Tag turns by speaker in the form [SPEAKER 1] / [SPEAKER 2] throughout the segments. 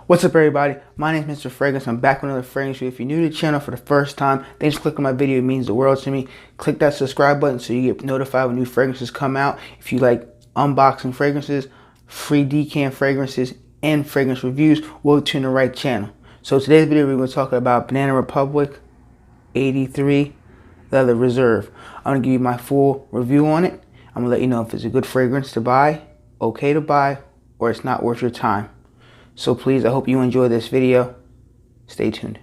[SPEAKER 1] What's up, everybody? My name is Mr. Fragrance. I'm back with another fragrance review. If you're new to the channel for the first time, thanks for clicking my video. It means the world to me. Click that subscribe button so you get notified when new fragrances come out. If you like unboxing fragrances, free decant fragrances, and fragrance reviews, we'll tune the right channel. So today's video, we're going to talk about Banana Republic 83 Leather Reserve. I'm going to give you my full review on it. I'm going to let you know if it's a good fragrance to buy, okay to buy, or it's not worth your time. So please, I hope you enjoy this video. Stay tuned.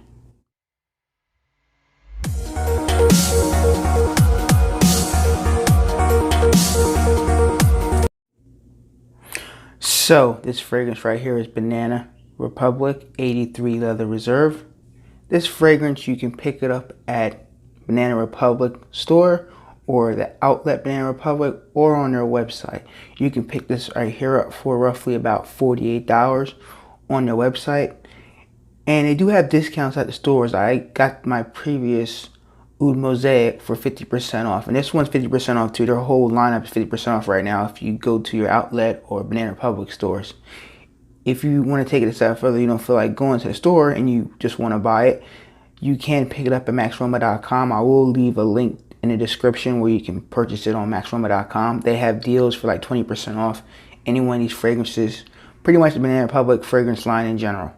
[SPEAKER 1] So this fragrance right here is Banana Republic 83 Leather Reserve. This fragrance, you can pick it up at Banana Republic store or the outlet Banana Republic or on their website. You can pick this right here up for roughly about $48 on their website, and they do have discounts at the stores. I got my previous Oud Mosaic for 50% off, and this one's 50% off too. Their whole lineup is 50% off right now if you go to your outlet or Banana Republic stores. If you want to take it a step further, you don't feel like going to the store and you just want to buy it, you can pick it up at maxaroma.com. I will leave a link in the description where you can purchase it on maxaroma.com. They have deals for like 20% off any one of these fragrances, pretty much the Banana Republic fragrance line in general.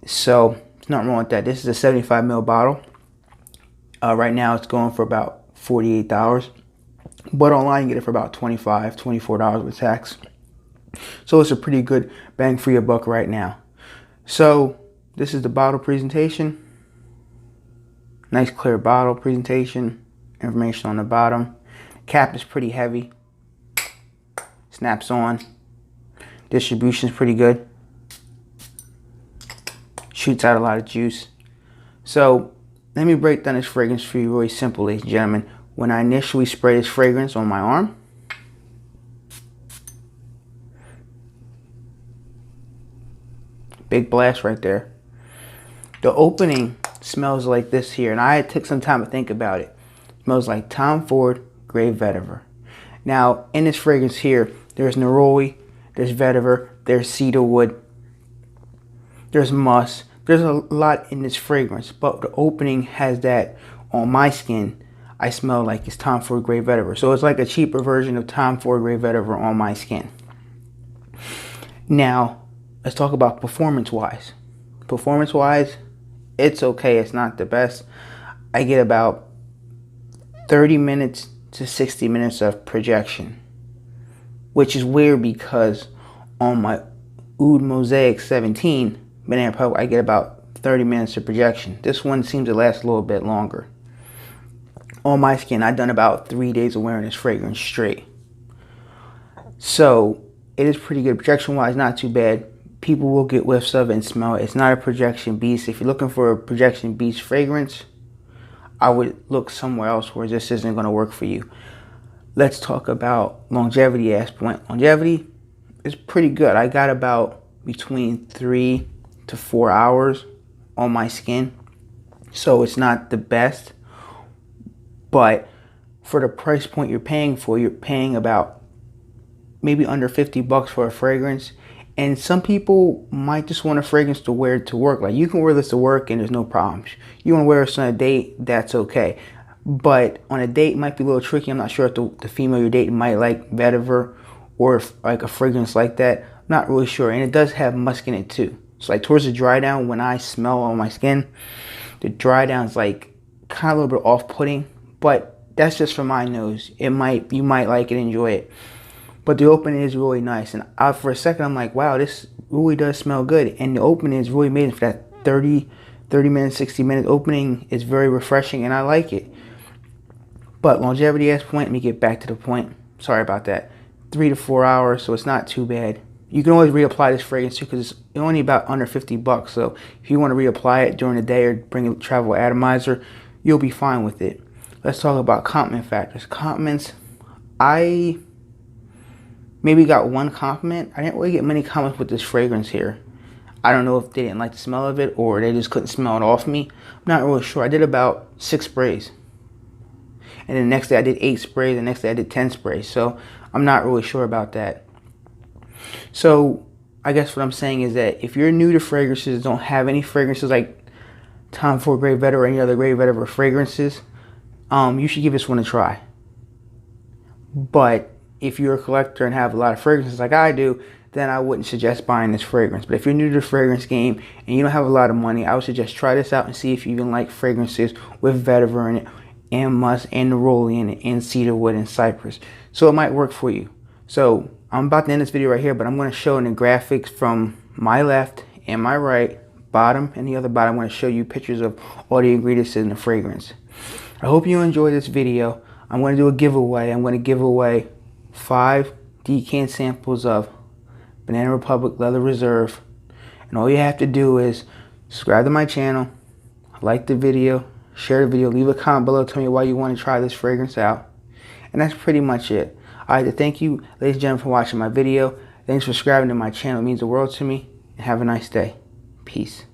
[SPEAKER 1] So there's nothing wrong with that. This is a 75 ml bottle. Right now it's going for about $48, but online you get it for about $25, $24 with tax. So it's a pretty good bang for your buck right now. So this is the bottle presentation. Nice clear bottle presentation. Information on the bottom. Cap is pretty heavy. Snaps on. Distribution is pretty good. Shoots out a lot of juice. So let me break down this fragrance for you really simple, ladies and gentlemen. When I initially spray this fragrance on my arm, big blast right there. The opening smells like this here, and I took some time to think about it. It smells like Tom Ford Grey Vetiver. Now, in this fragrance here, there's neroli, there's vetiver, there's cedarwood, there's musk. There's a lot in this fragrance, but the opening has that on my skin. I smell like it's Tom Ford Grey Vetiver. So it's like a cheaper version of Tom Ford Grey Vetiver on my skin. Now, let's talk about performance-wise. Performance-wise, it's okay. It's not the best. I get about 30 minutes to 60 minutes of projection, which is weird because on my Oud Mosaic 17 Banana Republic, I get about 30 minutes of projection. This one seems to last a little bit longer. On my skin, I've done about 3 days of wearing this fragrance straight. So it is pretty good. Projection-wise, not too bad. People will get whiffs of it and smell it. It's not a projection beast. If you're looking for a projection beast fragrance, I would look somewhere else where this isn't going to work for you. Let's talk about longevity aspect. Longevity is pretty good. I got about between 3 to 4 hours on my skin. So it's not the best. But for the price point you're paying about maybe under 50 bucks for a fragrance. And some people might just want a fragrance to wear to work. Like, you can wear this to work and there's no problems. You want to wear this on a date, that's okay. But on a date, it might be a little tricky. I'm not sure if the female you're dating might like vetiver or if, like, a fragrance like that. I'm not really sure. And it does have musk in it too. So like towards the dry down, when I smell on my skin, the dry down is like kind of a little bit off-putting. But that's just for my nose. You might like it, enjoy it. But the opening is really nice. And for a second, I'm like, wow, this really does smell good. And the opening is really made for that 30 minutes, 60 minute opening. Is very refreshing and I like it. But longevity as point, let me get back to the point. Sorry about that. 3 to 4 hours, so it's not too bad. You can always reapply this fragrance too because it's only about under 50 bucks. So if you want to reapply it during the day or bring a travel atomizer, you'll be fine with it. Let's talk about compliment factors. Compliments, I maybe got one compliment. I didn't really get many compliments with this fragrance here. I don't know if they didn't like the smell of it or they just couldn't smell it off me. I'm not really sure. I did about 6 sprays. And then the next day I did 8 sprays. The next day I did 10 sprays. So I'm not really sure about that. So I guess what I'm saying is that if you're new to fragrances, don't have any fragrances like Tom Ford Grey Vetiver or any other Grey Vetiver fragrances, you should give this one a try. But if you're a collector and have a lot of fragrances like I do, then I wouldn't suggest buying this fragrance. But if you're new to the fragrance game and you don't have a lot of money, I would suggest try this out and see if you even like fragrances with vetiver in it, and musk, and neroli in it, and cedarwood and cypress. So it might work for you. So I'm about to end this video right here, but I'm going to show in the graphics from my left and my right, bottom and the other bottom. I'm going to show you pictures of all the ingredients in the fragrance. I hope you enjoyed this video. I'm going to do a giveaway. I'm going to give away 5 decant samples of Banana Republic Leather Reserve. And all you have to do is subscribe to my channel, like the video, share the video, leave a comment below, tell me why you want to try this fragrance out. And that's pretty much it. I'd like to thank you, ladies and gentlemen, for watching my video. Thanks for subscribing to my channel. It means the world to me. And have a nice day. Peace.